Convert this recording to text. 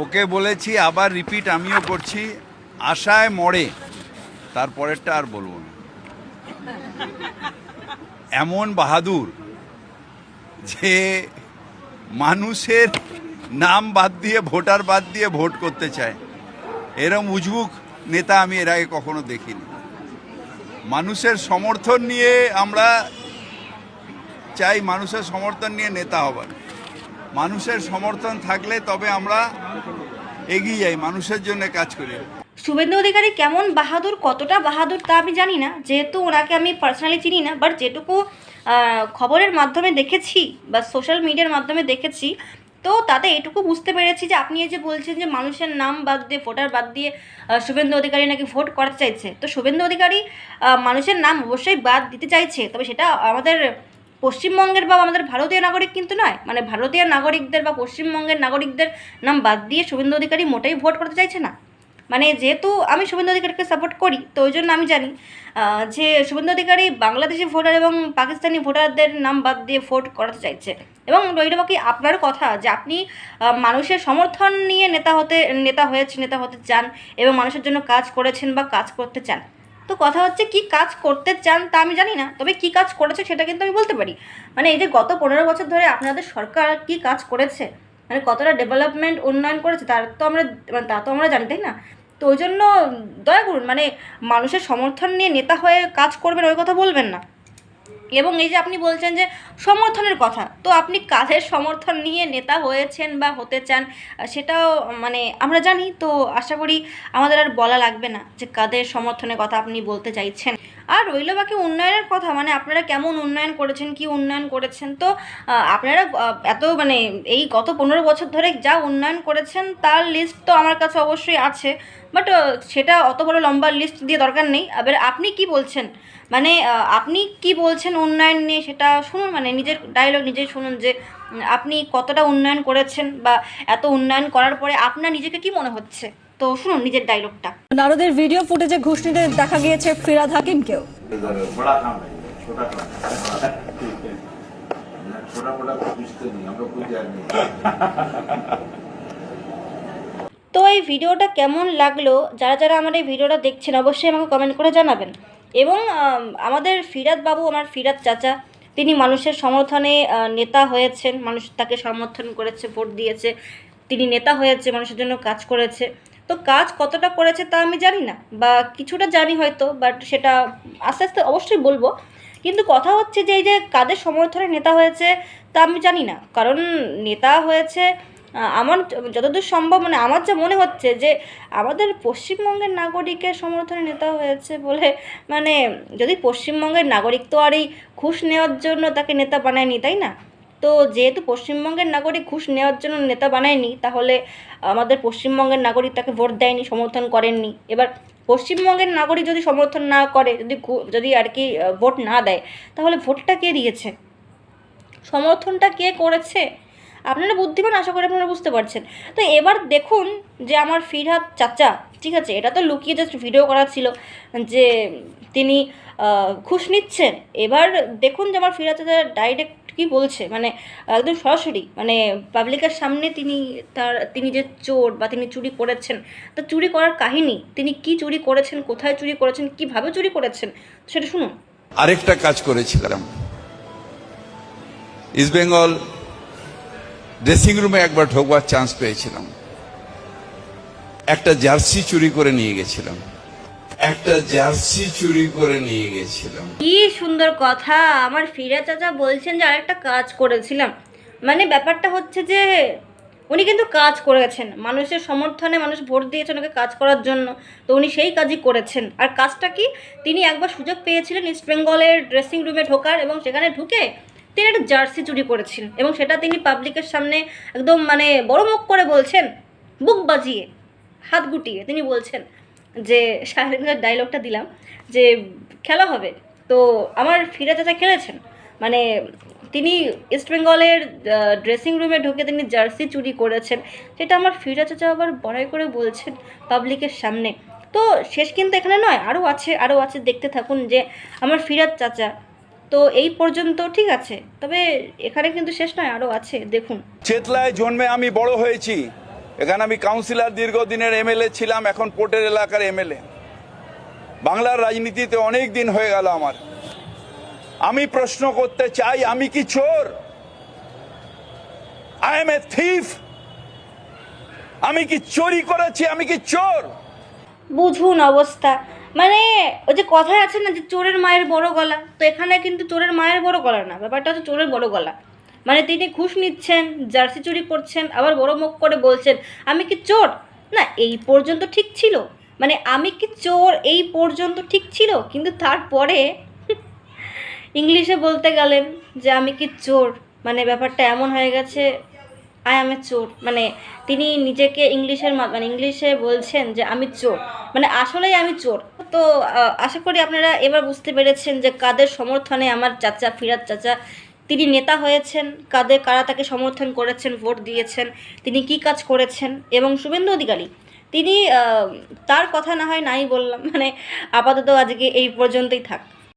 ওকে বলেছি, আবার রিপিট আমিও করছি, আশায় মরে, তারপরেরটা আর বলবো না। এমন বাহাদুর যে মানুষের নাম বাদ দিয়ে, ভোটার বাদ দিয়ে ভোট করতে চায়, এরম উজবুক নেতা আমি এর আগে কখনো দেখিনি। মানুষের সমর্থন নিয়ে আমরা চাই, মানুষের সমর্থন নিয়ে নেতা হবার। মানুষের সমর্থন থাকলে তবে আমরা এগিয়ে যাই, মানুষের জন্য কাজ করি। শুভেন্দু অধিকারী কেমন বাহাদুর, কতটা বাহাদুর তা আমি জানি না, যেহেতু ওনাকে আমি পার্সোনালি চিনি না, বাট যেটুকু খবরের মাধ্যমে দেখেছি বা সোশ্যাল মিডিয়ার মাধ্যমে দেখেছি, তো তাতে এটুকু বুঝতে পেরেছি যে আপনি এই যে বলছেন যে মানুষের নাম বাদ দিয়ে, ভোটার বাদ দিয়ে শুভেন্দু অধিকারী নাকি ভোট করাতে চাইছে। তো শুভেন্দু অধিকারী মানুষের নাম অবশ্যই বাদ দিতে চাইছে, তবে সেটা আমাদের পশ্চিমবঙ্গের বা আমাদের ভারতীয় নাগরিক কিন্তু নয়। মানে ভারতীয় নাগরিকদের বা পশ্চিমবঙ্গের নাগরিকদের নাম বাদ দিয়ে শুভেন্দু অধিকারী মোটেই ভোট করতে চাইছে না। মানে যেহেতু আমি শুভেন্দু অধিকারীকে সাপোর্ট করি, তো ওই জন্য আমি জানি যে শুভেন্দু অধিকারী বাংলাদেশি ভোটার এবং পাকিস্তানি ভোটারদের নাম বাদ দিয়ে ভোট করাতে চাইছে। এবং রইল বাকি আপনার কথা যে আপনি মানুষের সমর্থন নিয়ে নেতা হতে চান এবং মানুষের জন্য কাজ করেছেন বা কাজ করতে চান। তো কথা হচ্ছে কি কাজ করতে চান তা আমি জানি না, তবে কি কাজ করেছে সেটা কিন্তু আমি বলতে পারি। মানে এই যে গত 15 বছর ধরে আপনাদের সরকার কি কাজ করেছে, মানে কতটা ডেভেলপমেন্ট উন্নয়ন করেছে তা তো আমরা জানি, তাই না? তো ওই জন্য দয়া করুন, মানে মানুষের সমর্থন নিয়ে নেতা হয়ে কাজ করবেন ওই কথা বলবেন না। এবং এই যে আপনি বলছেন যে সমর্থনের কথা, তো আপনি কাদের সমর্থন নিয়ে নেতা হয়েছেন বা হতে চান সেটাও মানে আমরা জানি। তো আশা করি আমাদের আর বলা লাগবে না যে কাদের সমর্থনের কথা আপনি বলতে চাইছেন। আর রইল বাকি উন্নয়নের কথা, মানে আপনারা কেমন উন্নয়ন করেছেন, কি উন্নয়ন করেছেন। তো আপনারা এত মানে এই গত 15 বছর ধরে যা উন্নয়ন করেছেন তার লিস্ট তো আমার কাছে অবশ্যই আছে, বাট সেটা অত বড় লম্বা লিস্ট দিয়ে দরকার নেই। এবার আপনি কি বলছেন, মানে আপনি কি বলছেন উন্নয়ন নিয়ে সেটা শুনুন, মানে নিজের ডায়লগ নিজেই শুনুন যে আপনি কতটা উন্নয়ন করেছেন বা এত উন্নয়ন করার পরে আপনার নিজেকে কি মনে হচ্ছে। তো শুনুন নিজের ডায়লগটা। নারদের ভিডিও ফুটেজে ঘুষ নিতে দেখা গিয়েছে ফিরাদ হাকিমকেও। তো এই ভিডিওটা কেমন লাগলো, যারা যারা আমার এই ভিডিওটা দেখছেন অবশ্যই আমাকে কমেন্ট করে জানাবেন। এবং আমাদের ফিরাদ বাবু, আমার ফিরাদ চাচা, তিনি মানুষের সমর্থনে নেতা হয়েছেন, মানুষ তাকে সমর্থন করেছে, ভোট দিয়েছে, তিনি নেতা হয়েছে, মানুষের জন্য কাজ করেছে। তো কাজ কতটা করেছে তা আমি জানি না, বা কিছুটা জানি হয়তো, বাট সেটা আস্তে আস্তে অবশ্যই বলবো। কিন্তু কথা হচ্ছে যে এই যে কাদের সমর্থনে নেতা হয়েছে তা আমি জানি না, কারণ নেতা হয়েছে আমার যতদূর সম্ভব, মানে আমার যা মনে হচ্ছে যে আমাদের পশ্চিমবঙ্গের নাগরিকের সমর্থনে নেতা হয়েছে বলে, মানে যদি পশ্চিমবঙ্গের নাগরিক তো আর এই ঘুষ নেওয়ার জন্য তাকে নেতা বানায়নি, তাই না? তো যেহেতু পশ্চিমবঙ্গের নাগরিক ঘুষ নেওয়ার জন্য নেতা বানায়নি, তাহলে আমাদের পশ্চিমবঙ্গের নাগরিক তাকে ভোট দেয়নি, সমর্থন করেননি। এবার পশ্চিমবঙ্গের নাগরিক যদি সমর্থন না করে, যদি আর কি ভোট না দেয়, তাহলে ভোটটা কে দিয়েছে, সমর্থনটা কে করেছে? আপনারা বুদ্ধিমান, আশা করি আপনারা বুঝতে পারছেন। তো এবার দেখুন যে আমার ফিরহাদ চাচা, ঠিক আছে, এটা তো লুকিয়ে জাস্ট ভিডিও করা ছিল যে তিনি ঘুষ নিচ্ছেন। এবার দেখুন যে আমার ফিরহাদ চাচা ডাইরেক্ট কি বলছে, মানে একদম সরাসরি, মানে পাবলিকের সামনে তিনি যে চোর বা তিনি চুরি করেছেন, তা চুরি করার কাহিনী, তিনি কি চুরি করেছেন, কোথায় চুরি করেছেন, কিভাবে চুরি করেছেন, সেটা শুনুন। আরেকটা কাজ করেছিলাম, ইস্ট বেঙ্গল ড্রেসিং রুমে একবার ঢোকবার চান্স পেয়েছিলাম, একটা জার্সি চুরি করে নিয়ে গেছিলাম। কি সুন্দর কথা, আমার ফিরা চাচা বলছেন যে আরেকটা কাজ করেছিলাম। মানে ব্যাপারটা হচ্ছে যে উনি কিন্তু কাজ করেছেন, মানুষের সমর্থনে মানুষ ভোট দিয়েছে ওনাকে কাজ করার জন্য, তো উনি সেই কাজই করেছেন। আর কাজটা কি, তিনি একবার সুযোগ পেয়েছিলেন ইস্ট বেঙ্গলের ড্রেসিং রুমে ঢোকার, এবং সেখানে ঢুকে তিনি একটা জার্সি চুরি করেছিলেন, এবং সেটা তিনি পাবলিকের সামনে একদম মানে বড় মুখ করে বলছেন, বুক বাজিয়ে, হাত গুটিয়ে তিনি বলছেন যে শাহরুখের ডায়লগটা দিলাম যে খেলা হবে। তো আমার ফিরা চাচা খেলেছেন, মানে তিনি ইস্ট বেঙ্গলের ড্রেসিং রুমে ঢুকে তিনি জার্সি চুরি করেছেন, সেটা আমার ফিরা চাচা আবার বড়াই করে বলছেন পাবলিকের সামনে। তো শেষ কিন্তু এখানে নয়, আরও আছে, দেখতে থাকুন যে আমার ফিরাদ চাচা। তো এই পর্যন্ত ঠিক আছে, তবে এখানে কিন্তু শেষ নয়, আরও আছে, দেখুন। চেতলায় জন্মে আমি বড় হয়েছি, এখানে আমি কাউন্সিলর দীর্ঘদিনের এমএলএ ছিলাম, এখন পোর্টের এলাকার এমএলএ। বাংলার রাজনীতিতে অনেক দিন হয়ে গেল আমার। আমি প্রশ্ন করতে চাই, আমি কি চোর? I M A thief. আমি কি চুরি করেছি? আমি কি চোর? বুঝুন অবস্থা। মানে ওই যে কথায় আছে না যে চোরের মায়ের বড় গলা, তো এখানে কিন্তু চোরের মায়ের বড় গলা না, ব্যাপারটা হচ্ছে চোরের বড় গলা। মানে তিনি ঘুষ নিচ্ছেন, জার্সি চুরি করছেন, আবার বড় মুখ করে বলছেন আমি কি চোর। না, এই পর্যন্ত ঠিক ছিল, মানে আমি কি চোর এই পর্যন্ত ঠিক ছিল, কিন্তু তারপরে ইংলিশে বলতে গেলেন যে আমি কি চোর। মানে ব্যাপারটা এমন হয়ে গেছে আই এম এ চোর। মানে তিনি নিজেকে মানে ইংলিশে বলছেন যে আমি চোর, মানে আসলেই আমি চোর। তো আশা করি আপনারা এবার বুঝতে পেরেছেন যে কাদের সমর্থনে আমার চাচা ফিরাদ চাচা তিনি নেতা হয়েছেন, কারা তাকে সমর্থন করেছেন, ভোট দিয়েছেন, তিনি কি কাজ করেছেন। এবং শুভেন্দু অধিকারী তিনি তার কথা না হয় নাই বললাম, মানে আপাতত আজকে এই পর্যন্তই থাক।